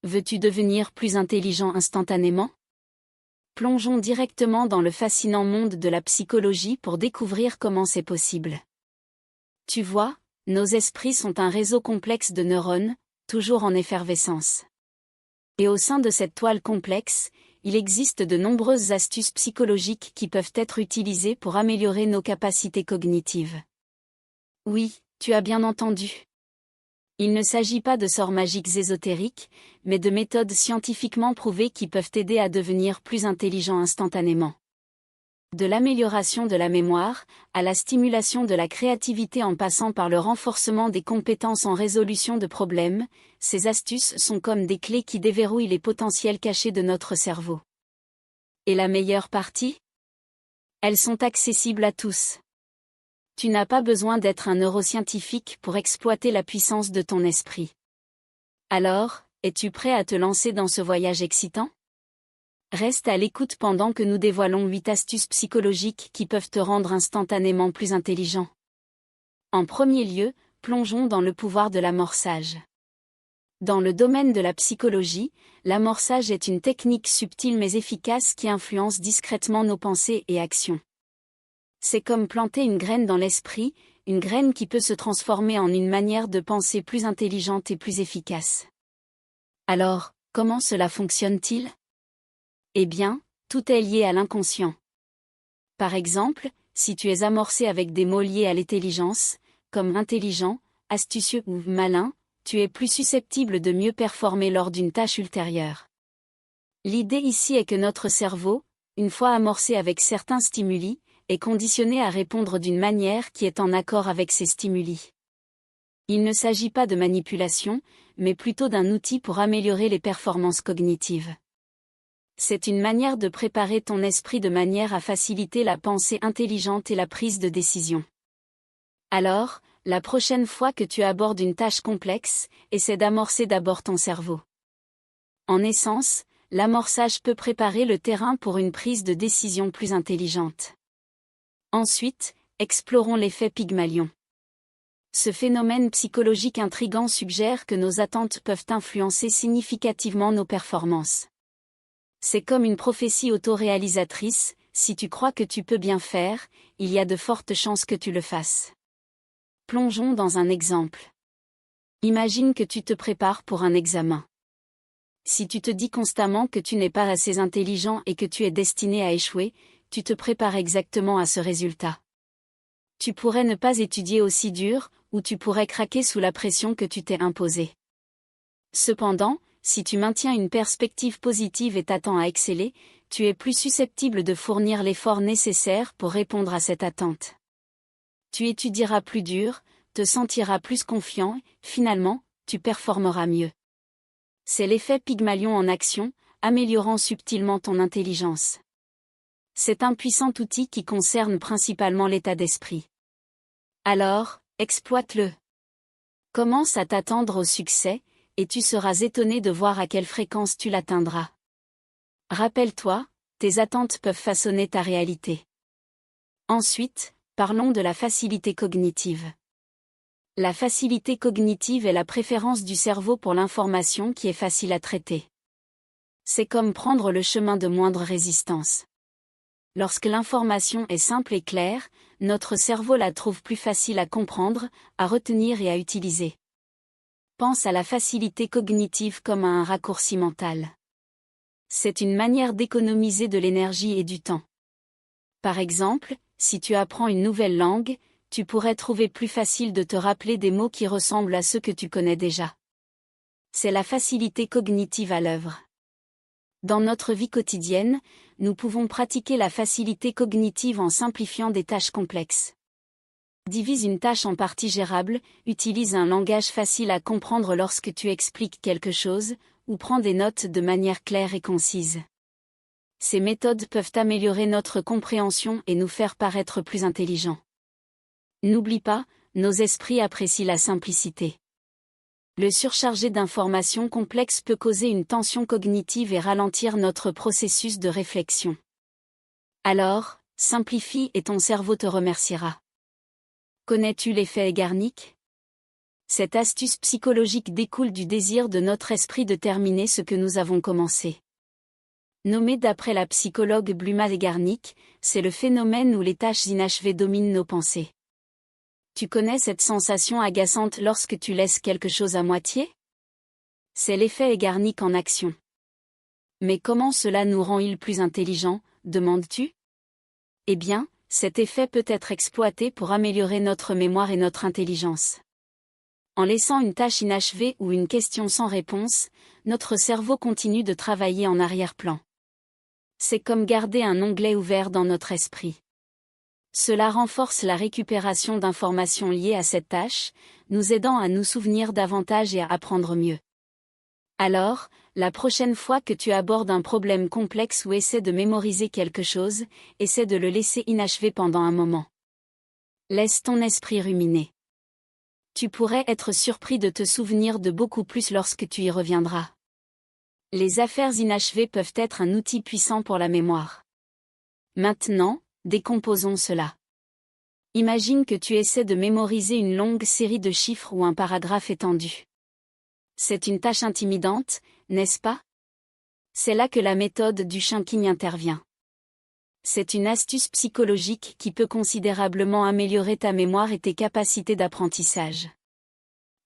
Veux-tu devenir plus intelligent instantanément? Plongeons directement dans le fascinant monde de la psychologie pour découvrir comment c'est possible. Tu vois, nos esprits sont un réseau complexe de neurones, toujours en effervescence. Et au sein de cette toile complexe, il existe de nombreuses astuces psychologiques qui peuvent être utilisées pour améliorer nos capacités cognitives. Oui, tu as bien entendu. Il ne s'agit pas de sorts magiques ésotériques, mais de méthodes scientifiquement prouvées qui peuvent t'aider à devenir plus intelligent instantanément. De l'amélioration de la mémoire, à la stimulation de la créativité en passant par le renforcement des compétences en résolution de problèmes, ces astuces sont comme des clés qui déverrouillent les potentiels cachés de notre cerveau. Et la meilleure partie? Elles sont accessibles à tous. Tu n'as pas besoin d'être un neuroscientifique pour exploiter la puissance de ton esprit. Alors, es-tu prêt à te lancer dans ce voyage excitant? Reste à l'écoute pendant que nous dévoilons 8 astuces psychologiques qui peuvent te rendre instantanément plus intelligent. En premier lieu, plongeons dans le pouvoir de l'amorçage. Dans le domaine de la psychologie, l'amorçage est une technique subtile mais efficace qui influence discrètement nos pensées et actions. C'est comme planter une graine dans l'esprit, une graine qui peut se transformer en une manière de penser plus intelligente et plus efficace. Alors, comment cela fonctionne-t-il? Eh bien, tout est lié à l'inconscient. Par exemple, si tu es amorcé avec des mots liés à l'intelligence, comme intelligent, astucieux ou malin, tu es plus susceptible de mieux performer lors d'une tâche ultérieure. L'idée ici est que notre cerveau, une fois amorcé avec certains stimuli, est conditionné à répondre d'une manière qui est en accord avec ces stimuli. Il ne s'agit pas de manipulation, mais plutôt d'un outil pour améliorer les performances cognitives. C'est une manière de préparer ton esprit de manière à faciliter la pensée intelligente et la prise de décision. Alors, la prochaine fois que tu abordes une tâche complexe, essaie d'amorcer d'abord ton cerveau. En essence, l'amorçage peut préparer le terrain pour une prise de décision plus intelligente. Ensuite, explorons l'effet Pygmalion. Ce phénomène psychologique intrigant suggère que nos attentes peuvent influencer significativement nos performances. C'est comme une prophétie autoréalisatrice, si tu crois que tu peux bien faire, il y a de fortes chances que tu le fasses. Plongeons dans un exemple. Imagine que tu te prépares pour un examen. Si tu te dis constamment que tu n'es pas assez intelligent et que tu es destiné à échouer, tu te prépares exactement à ce résultat. Tu pourrais ne pas étudier aussi dur, ou tu pourrais craquer sous la pression que tu t'es imposée. Cependant, si tu maintiens une perspective positive et t'attends à exceller, tu es plus susceptible de fournir l'effort nécessaire pour répondre à cette attente. Tu étudieras plus dur, te sentiras plus confiant, finalement, tu performeras mieux. C'est l'effet Pygmalion en action, améliorant subtilement ton intelligence. C'est un puissant outil qui concerne principalement l'état d'esprit. Alors, exploite-le. Commence à t'attendre au succès, et tu seras étonné de voir à quelle fréquence tu l'atteindras. Rappelle-toi, tes attentes peuvent façonner ta réalité. Ensuite, parlons de la facilité cognitive. La facilité cognitive est la préférence du cerveau pour l'information qui est facile à traiter. C'est comme prendre le chemin de moindre résistance. Lorsque l'information est simple et claire, notre cerveau la trouve plus facile à comprendre, à retenir et à utiliser. Pense à la facilité cognitive comme à un raccourci mental. C'est une manière d'économiser de l'énergie et du temps. Par exemple, si tu apprends une nouvelle langue, tu pourrais trouver plus facile de te rappeler des mots qui ressemblent à ceux que tu connais déjà. C'est la facilité cognitive à l'œuvre. Dans notre vie quotidienne, nous pouvons pratiquer la facilité cognitive en simplifiant des tâches complexes. Divise une tâche en parties gérables, utilise un langage facile à comprendre lorsque tu expliques quelque chose, ou prends des notes de manière claire et concise. Ces méthodes peuvent améliorer notre compréhension et nous faire paraître plus intelligents. N'oublie pas, nos esprits apprécient la simplicité. Le surcharger d'informations complexes peut causer une tension cognitive et ralentir notre processus de réflexion. Alors, simplifie et ton cerveau te remerciera. Connais-tu l'effet Zeigarnik? Cette astuce psychologique découle du désir de notre esprit de terminer ce que nous avons commencé. Nommé d'après la psychologue Bluma Egarnik, c'est le phénomène où les tâches inachevées dominent nos pensées. Tu connais cette sensation agaçante lorsque tu laisses quelque chose à moitié? C'est l'effet Egarnik en action. Mais comment cela nous rend-il plus intelligents, demandes-tu? Eh bien, cet effet peut être exploité pour améliorer notre mémoire et notre intelligence. En laissant une tâche inachevée ou une question sans réponse, notre cerveau continue de travailler en arrière-plan. C'est comme garder un onglet ouvert dans notre esprit. Cela renforce la récupération d'informations liées à cette tâche, nous aidant à nous souvenir davantage et à apprendre mieux. Alors, la prochaine fois que tu abordes un problème complexe ou essaies de mémoriser quelque chose, essaie de le laisser inachevé pendant un moment. Laisse ton esprit ruminer. Tu pourrais être surpris de te souvenir de beaucoup plus lorsque tu y reviendras. Les affaires inachevées peuvent être un outil puissant pour la mémoire. Maintenant, décomposons cela. Imagine que tu essaies de mémoriser une longue série de chiffres ou un paragraphe étendu. C'est une tâche intimidante, n'est-ce pas? C'est là que la méthode du chunking intervient. C'est une astuce psychologique qui peut considérablement améliorer ta mémoire et tes capacités d'apprentissage.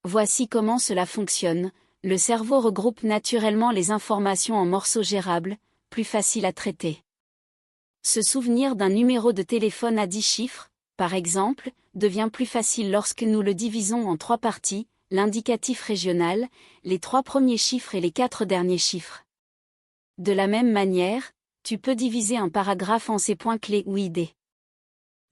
Voici comment cela fonctionne. Le cerveau regroupe naturellement les informations en morceaux gérables, plus faciles à traiter. Se souvenir d'un numéro de téléphone à 10 chiffres, par exemple, devient plus facile lorsque nous le divisons en 3 parties, l'indicatif régional, les 3 premiers chiffres et les 4 derniers chiffres. De la même manière, tu peux diviser un paragraphe en ses points clés ou idées.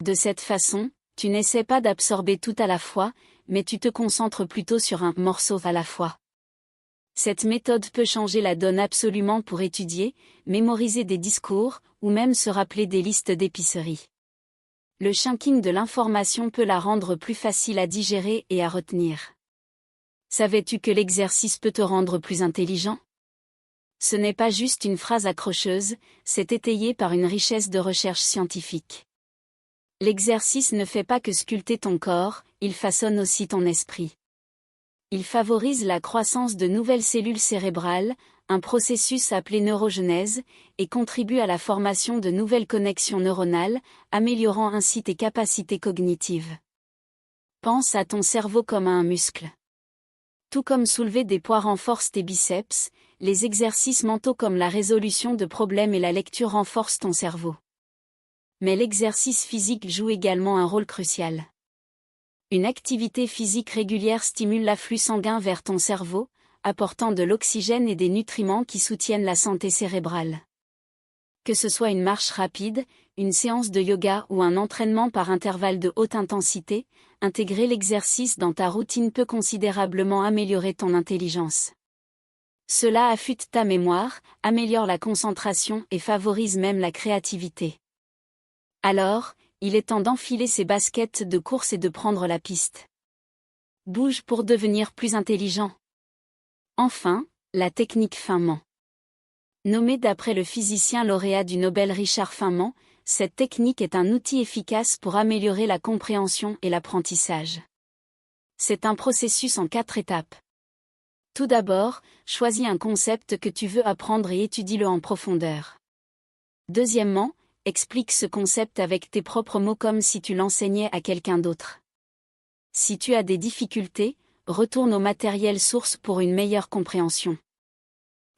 De cette façon, tu n'essaies pas d'absorber tout à la fois, mais tu te concentres plutôt sur un morceau à la fois. Cette méthode peut changer la donne absolument pour étudier, mémoriser des discours, ou même se rappeler des listes d'épicerie. Le chunking de l'information peut la rendre plus facile à digérer et à retenir. Savais-tu que l'exercice peut te rendre plus intelligent? Ce n'est pas juste une phrase accrocheuse, c'est étayé par une richesse de recherche scientifique. L'exercice ne fait pas que sculpter ton corps, il façonne aussi ton esprit. Il favorise la croissance de nouvelles cellules cérébrales, un processus appelé neurogenèse, et contribue à la formation de nouvelles connexions neuronales, améliorant ainsi tes capacités cognitives. Pense à ton cerveau comme à un muscle. Tout comme soulever des poids renforce tes biceps, les exercices mentaux comme la résolution de problèmes et la lecture renforcent ton cerveau. Mais l'exercice physique joue également un rôle crucial. Une activité physique régulière stimule l'afflux sanguin vers ton cerveau, apportant de l'oxygène et des nutriments qui soutiennent la santé cérébrale. Que ce soit une marche rapide, une séance de yoga ou un entraînement par intervalle de haute intensité, intégrer l'exercice dans ta routine peut considérablement améliorer ton intelligence. Cela affûte ta mémoire, améliore la concentration et favorise même la créativité. Alors, il est temps d'enfiler ses baskets de course et de prendre la piste. Bouge pour devenir plus intelligent. Enfin, la technique Feynman. Nommée d'après le physicien lauréat du Nobel Richard Feynman, cette technique est un outil efficace pour améliorer la compréhension et l'apprentissage. C'est un processus en 4 étapes. Tout d'abord, choisis un concept que tu veux apprendre et étudie-le en profondeur. Deuxièmement, explique ce concept avec tes propres mots comme si tu l'enseignais à quelqu'un d'autre. Si tu as des difficultés, retourne au matériel source pour une meilleure compréhension.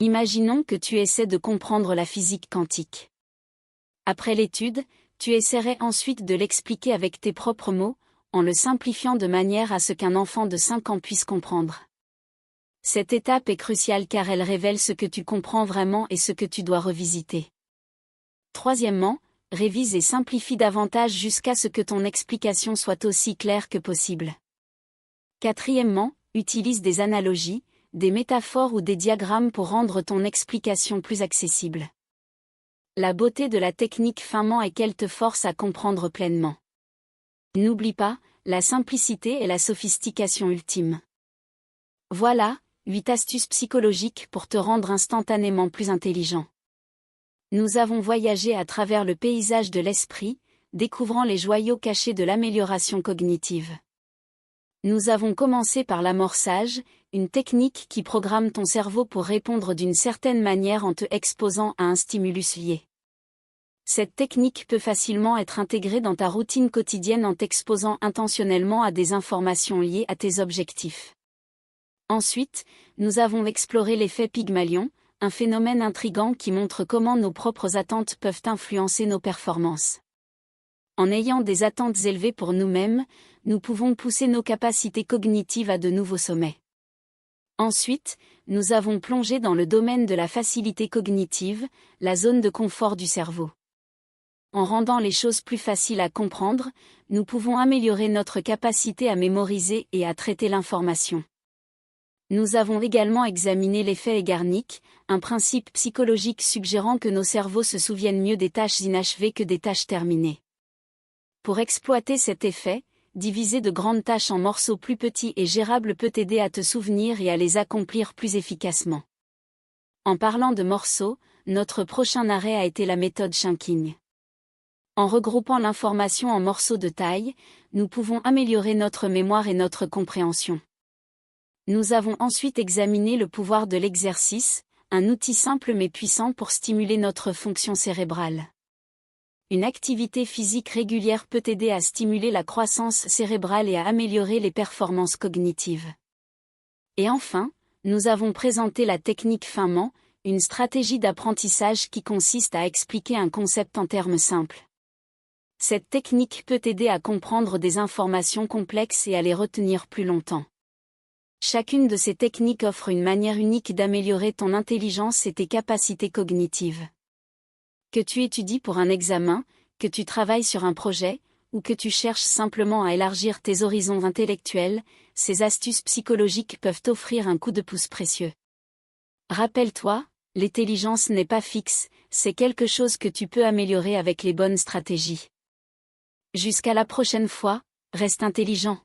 Imaginons que tu essaies de comprendre la physique quantique. Après l'étude, tu essaierais ensuite de l'expliquer avec tes propres mots, en le simplifiant de manière à ce qu'un enfant de 5 ans puisse comprendre. Cette étape est cruciale car elle révèle ce que tu comprends vraiment et ce que tu dois revisiter. Troisièmement, révise et simplifie davantage jusqu'à ce que ton explication soit aussi claire que possible. Quatrièmement, utilise des analogies, des métaphores ou des diagrammes pour rendre ton explication plus accessible. La beauté de la technique Feynman est qu'elle te force à comprendre pleinement. N'oublie pas, la simplicité est la sophistication ultime. Voilà, 8 astuces psychologiques pour te rendre instantanément plus intelligent. Nous avons voyagé à travers le paysage de l'esprit, découvrant les joyaux cachés de l'amélioration cognitive. Nous avons commencé par l'amorçage, une technique qui programme ton cerveau pour répondre d'une certaine manière en te exposant à un stimulus lié. Cette technique peut facilement être intégrée dans ta routine quotidienne en t'exposant intentionnellement à des informations liées à tes objectifs. Ensuite, nous avons exploré l'effet Pygmalion, un phénomène intrigant qui montre comment nos propres attentes peuvent influencer nos performances. En ayant des attentes élevées pour nous-mêmes, nous pouvons pousser nos capacités cognitives à de nouveaux sommets. Ensuite, nous avons plongé dans le domaine de la facilité cognitive, la zone de confort du cerveau. En rendant les choses plus faciles à comprendre, nous pouvons améliorer notre capacité à mémoriser et à traiter l'information. Nous avons également examiné l'effet Zeigarnik, un principe psychologique suggérant que nos cerveaux se souviennent mieux des tâches inachevées que des tâches terminées. Pour exploiter cet effet, diviser de grandes tâches en morceaux plus petits et gérables peut t'aider à te souvenir et à les accomplir plus efficacement. En parlant de morceaux, notre prochain arrêt a été la méthode Chunking. En regroupant l'information en morceaux de taille, nous pouvons améliorer notre mémoire et notre compréhension. Nous avons ensuite examiné le pouvoir de l'exercice, un outil simple mais puissant pour stimuler notre fonction cérébrale. Une activité physique régulière peut aider à stimuler la croissance cérébrale et à améliorer les performances cognitives. Et enfin, nous avons présenté la technique Feynman, une stratégie d'apprentissage qui consiste à expliquer un concept en termes simples. Cette technique peut aider à comprendre des informations complexes et à les retenir plus longtemps. Chacune de ces techniques offre une manière unique d'améliorer ton intelligence et tes capacités cognitives. Que tu étudies pour un examen, que tu travailles sur un projet, ou que tu cherches simplement à élargir tes horizons intellectuels, ces astuces psychologiques peuvent t'offrir un coup de pouce précieux. Rappelle-toi, l'intelligence n'est pas fixe, c'est quelque chose que tu peux améliorer avec les bonnes stratégies. Jusqu'à la prochaine fois, reste intelligent.